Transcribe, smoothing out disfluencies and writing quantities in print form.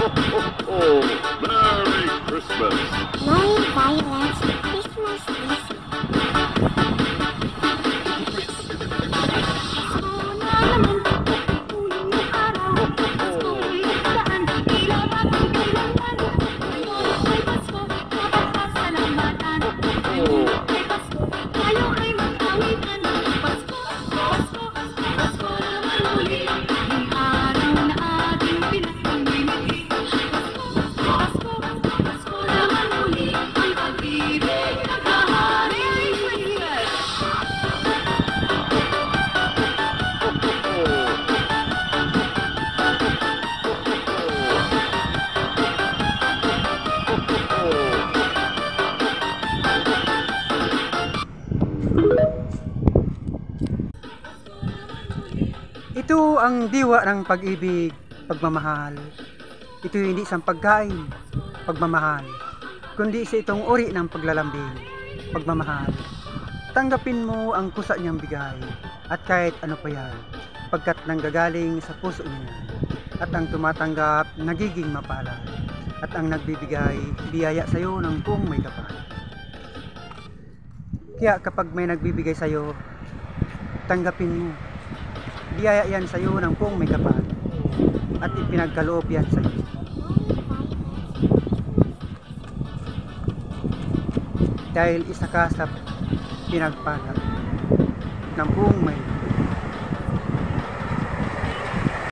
Merry Christmas! Noel Violence Christmas Blessing. Ito ang diwa ng pag-ibig, pagmamahal. Ito hindi isang pagkain, pagmamahal, kundi isa itong uri ng paglalambing, pagmamahal. Tanggapin mo ang kusa niyang bigay, at kahit ano pa yan, pagkat nanggagaling sa puso niya. At ang tumatanggap, nagiging mapalad. At ang nagbibigay, biyaya sa iyo ng buong may kapal. Kaya kapag may nagbibigay sa iyo, tanggapin mo. Biyaya yan sa iyo ng buong may kapal. At ipinagkaloob yan sa iyo. Dahil isa ka sa pinagpala ng buong may